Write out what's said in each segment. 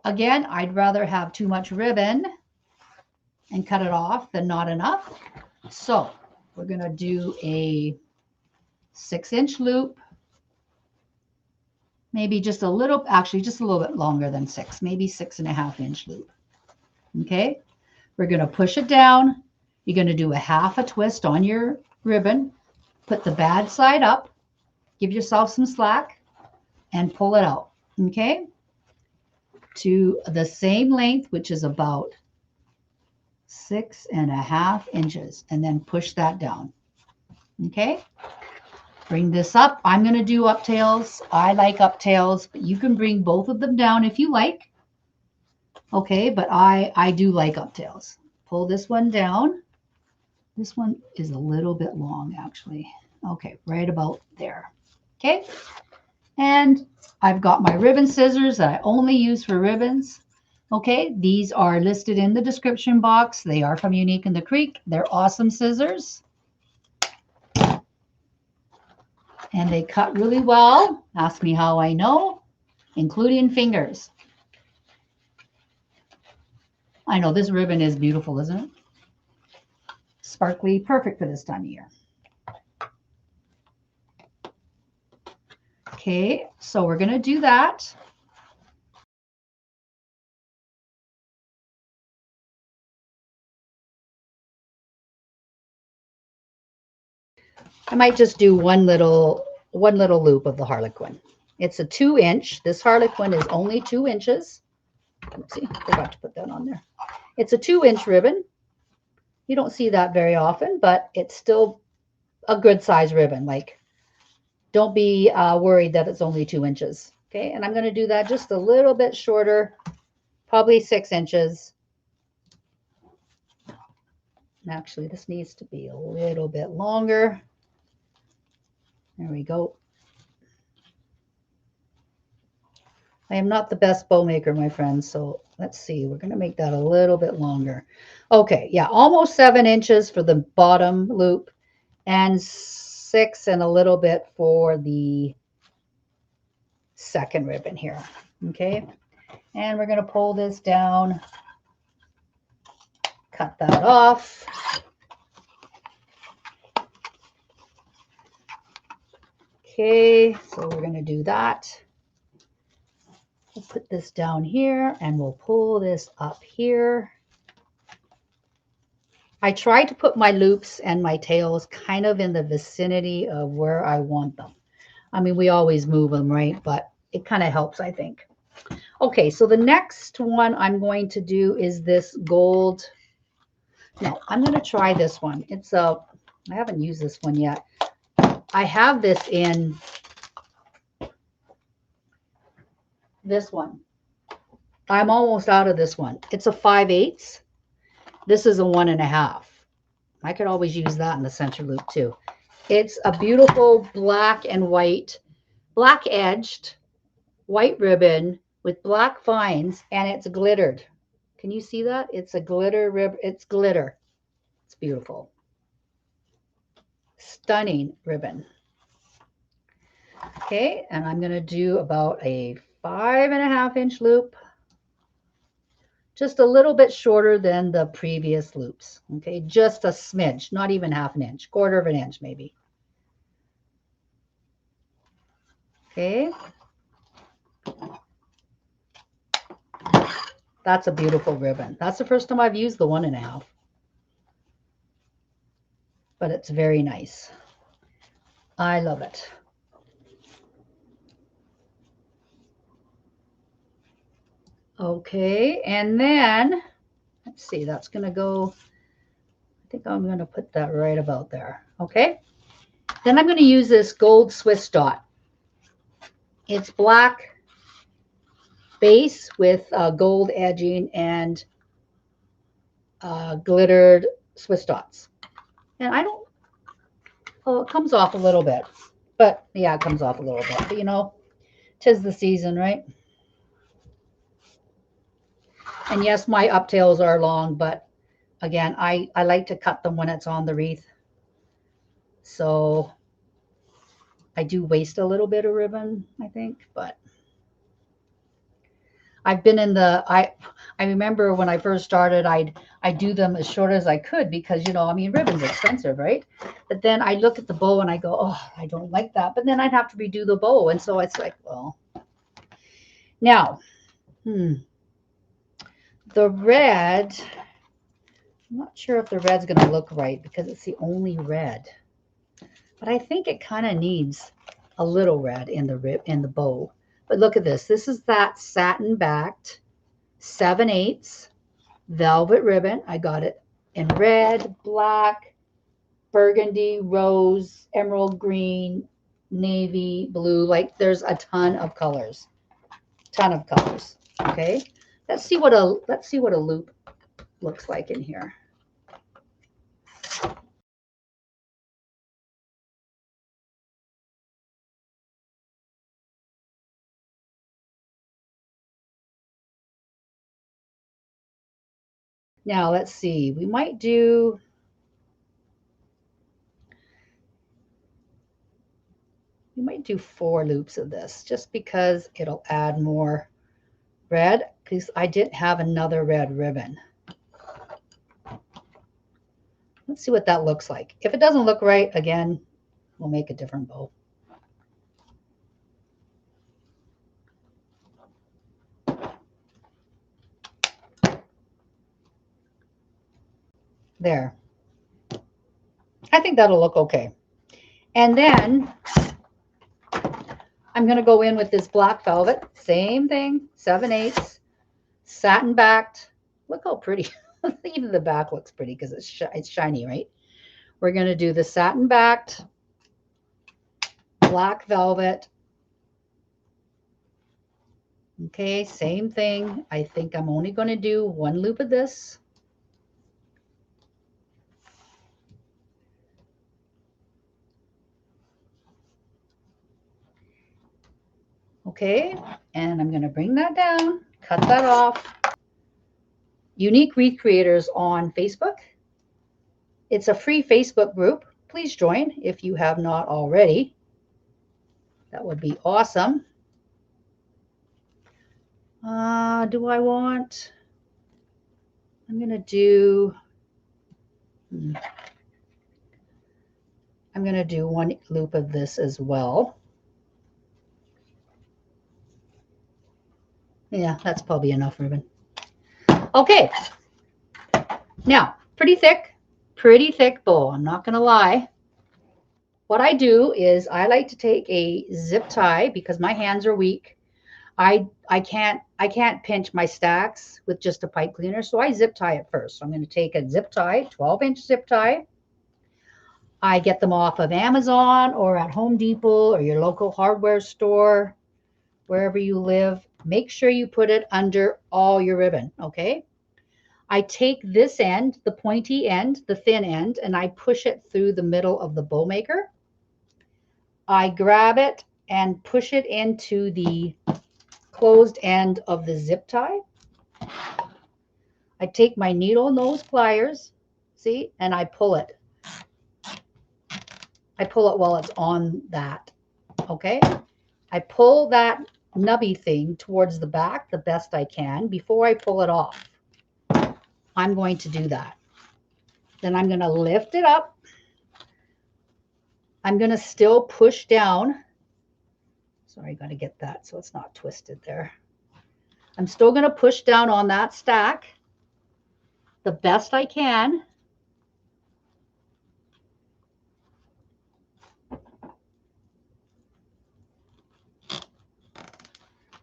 again, I'd rather have too much ribbon and cut it off than not enough. So we're going to do a 6-inch loop, maybe just a little, actually just a little bit longer than 6, maybe 6.5-inch loop. Okay, we're going to push it down. You're going to do a half a twist on your ribbon, put the bad side up, give yourself some slack, and pull it out. Okay, to the same length, which is about 6.5 inches, and then push that down. Okay, bring this up. I'm going to do uptails. I like uptails, but you can bring both of them down if you like. Okay, but I do like uptails. Pull this one down. This one is a little bit long, actually. Okay, right about there. Okay, and I've got my ribbon scissors that I only use for ribbons. Okay, these are listed in the description box. They are from Unique in the Creek. They're awesome scissors. And they cut really well. Ask me how I know, including fingers. I know this ribbon is beautiful, isn't it? Sparkly, perfect for this time of year. Okay, so we're going to do that. I might just do one little loop of the Harlequin. It's a 2-inch. This Harlequin is only 2 inches. Oopsie, forgot to put that on there. It's a 2-inch ribbon. You don't see that very often, but it's still a good size ribbon. Like, don't be worried that it's only 2 inches. Okay, and I'm going to do that just a little bit shorter, probably 6 inches. Actually, this needs to be a little bit longer. There we go. I am not the best bow maker, my friends, so let's see. We're going to make that a little bit longer. Okay, yeah, almost 7 inches for the bottom loop and 6 and a little bit for the second ribbon here. Okay, and we're going to pull this down, cut that off. Okay, so we're going to do that. We'll put this down here and we'll pull this up here. I try to put my loops and my tails kind of in the vicinity of where I want them. I mean, we always move them, right? But it kind of helps, I think. Okay, so the next one I'm going to do is this gold. No, I'm going to try this one. It's a, I haven't used this one yet. I have this in this one. I'm almost out of this one. It's a 5/8. This is a 1.5. I could always use that in the center loop too. It's a beautiful black and white, black edged white ribbon with black vines, and it's glittered. Can you see that? It's a glitter ribbon. It's glitter. It's beautiful. Stunning ribbon. Okay, and I'm going to do about a 5.5-inch loop, just a little bit shorter than the previous loops. Okay, just a smidge, not even 1/2 inch, 1/4 inch maybe. Okay, that's a beautiful ribbon. That's the first time I've used the 1.5, but it's very nice. I love it. Okay, and then let's see, that's going to go, I think I'm going to put that right about there. Okay, then I'm going to use this gold Swiss dot. It's black base with gold edging and glittered Swiss dots. And I don't, oh, it comes off a little bit, but yeah, it comes off a little bit, but you know, 'tis the season, right? And yes, my uptails are long, but again, I like to cut them when it's on the wreath. So I do waste a little bit of ribbon, I think, but I've been in the, I remember when I first started, I'd do them as short as I could because, you know, I mean, ribbon's expensive, right? But then I look at the bow and I go, oh, I don't like that. But then I'd have to redo the bow. And so it's like, well, now, the red, I'm not sure if the red's going to look right because it's the only red. But I think it kind of needs a little red in the bow. But look at this. This is that satin backed 7/8 velvet ribbon. I got it in red, black, burgundy, rose, emerald green, navy, blue. Like there's a ton of colors. Ton of colors. Okay. Let's see what a loop looks like in here. Now let's see. We might do We might do 4 loops of this just because it'll add more red because I didn't have another red ribbon. Let's see what that looks like. If it doesn't look right, again, we'll make a different bow. There. I think that'll look okay. And then I'm going to go in with this black velvet. Same thing, 7/8, satin backed. Look how pretty. Even the back looks pretty because it's shiny, right? We're going to do the satin backed black velvet. Okay, same thing. I think I'm only going to do 1 loop of this. Okay, and I'm going to bring that down, cut that off. Unique Wreath Creators on Facebook. It's a free Facebook group. Please join if you have not already. That would be awesome. Do I want? I'm going to do. I'm going to do 1 loop of this as well. Yeah, that's probably enough ribbon. Okay. Now, pretty thick bow. I'm not going to lie. What I do is I like to take a zip tie because my hands are weak. I can't pinch my stacks with just a pipe cleaner, so I zip tie it first. So I'm going to take a zip tie, 12-inch zip tie. I get them off of Amazon or at Home Depot or your local hardware store, wherever you live. Make sure you put it under all your ribbon, okay? I take this end, the pointy end, the thin end, and I push it through the middle of the bow maker. I grab it and push it into the closed end of the zip tie. I take my needle nose pliers, see, and I pull it. I pull it while it's on that, okay? I pull that nubby thing towards the back the best I can before I pull it off. I'm going to do that. Then I'm going to lift it up. I'm going to still push down. Sorry, I got to get that so it's not twisted there. I'm still going to push down on that stack the best I can.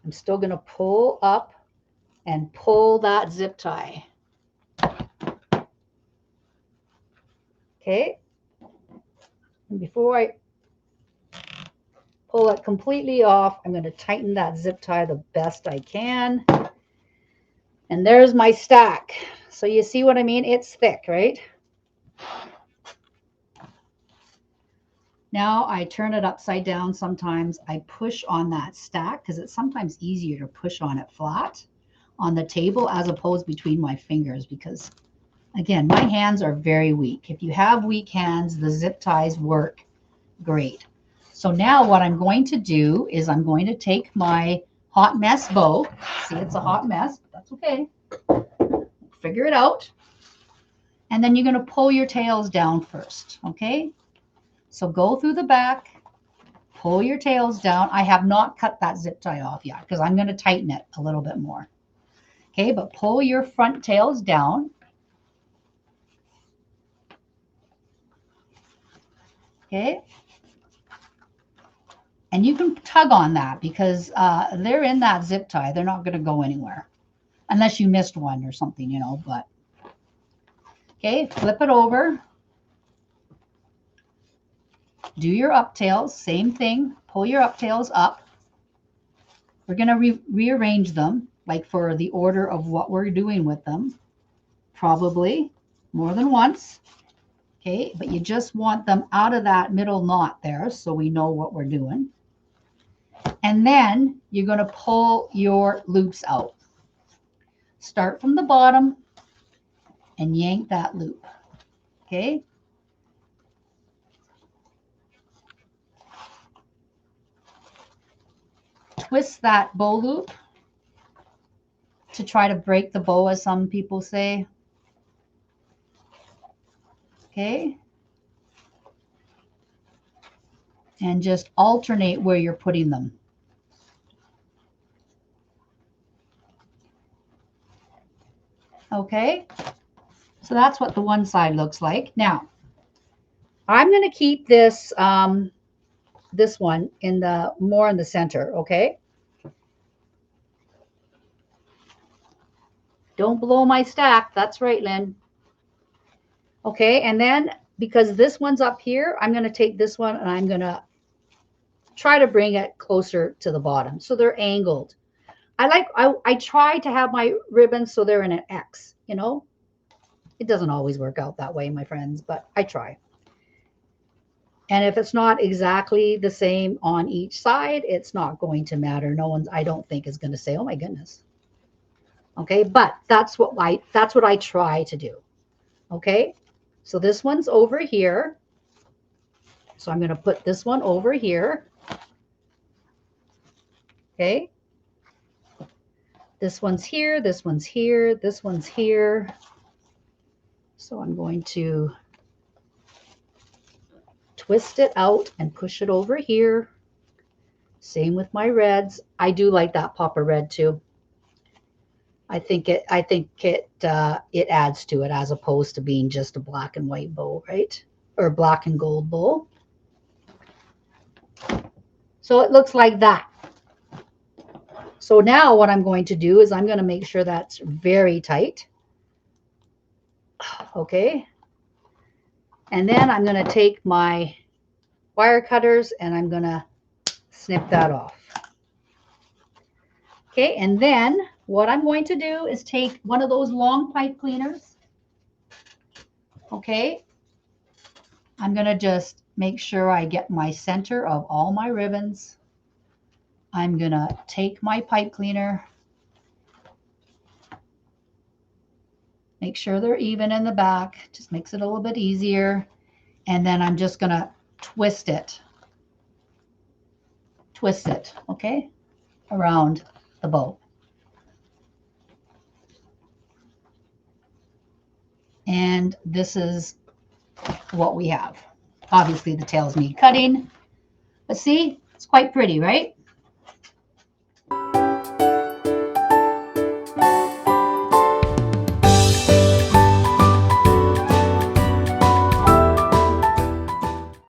I'm still going to pull up and pull that zip tie. Okay. And before I pull it completely off, I'm going to tighten that zip tie the best I can. And there's my stack. So you see what I mean? It's thick, right? Now I turn it upside down sometimes. I push on that stack because it's sometimes easier to push on it flat on the table as opposed between my fingers because, again, my hands are very weak. If you have weak hands, the zip ties work great. So now what I'm going to do is I'm going to take my hot mess bow. See, it's a hot mess. That's okay. Figure it out. And then you're going to pull your tails down first, okay? So go through the back, pull your tails down. I have not cut that zip tie off yet because I'm going to tighten it a little bit more. Okay, but pull your front tails down. Okay. And you can tug on that because they're in that zip tie. They're not going to go anywhere unless you missed one or something, you know, but okay, flip it over. Do your uptails, same thing. Pull your uptails up. We're going to rearrange them, like for the order of what we're doing with them. Probably more than once. Okay, but you just want them out of that middle knot there so we know what we're doing. And then you're going to pull your loops out. Start from the bottom and yank that loop. Okay. Twist that bow loop to try to break the bow, as some people say. Okay. And just alternate where you're putting them. Okay. So that's what the one side looks like. Now, I'm going to keep this this one in the more in the center, okay? Don't blow my stack. That's right, Lynn. Okay, and then because this one's up here, I'm going to take this one and I'm going to try to bring it closer to the bottom so they're angled. I try to have my ribbons so they're in an X, you know. It doesn't always work out that way, my friends, but I try. And if it's not exactly the same on each side, it's not going to matter. No one's, I don't think, is going to say, "Oh my goodness." Okay, but that's what I try to do. Okay, so this one's over here. So I'm going to put this one over here. Okay. This one's here, this one's here, this one's here. So I'm going to twist it out and push it over here. Same with my reds. I do like that pop of red too. I think it adds to it as opposed to being just a black and white bow, right? Or black and gold bow. So it looks like that. So now what I'm going to do is I'm going to make sure that's very tight. Okay. And then I'm going to take my wire cutters and I'm going to snip that off. Okay. And then what I'm going to do is take one of those long pipe cleaners. Okay. I'm going to just make sure I get my center of all my ribbons. I'm going to take my pipe cleaner, make sure they're even in the back, just makes it a little bit easier. And then I'm just going to twist it, okay, around the bow. And this is what we have. Obviously the tails need cutting, but see, it's quite pretty, right?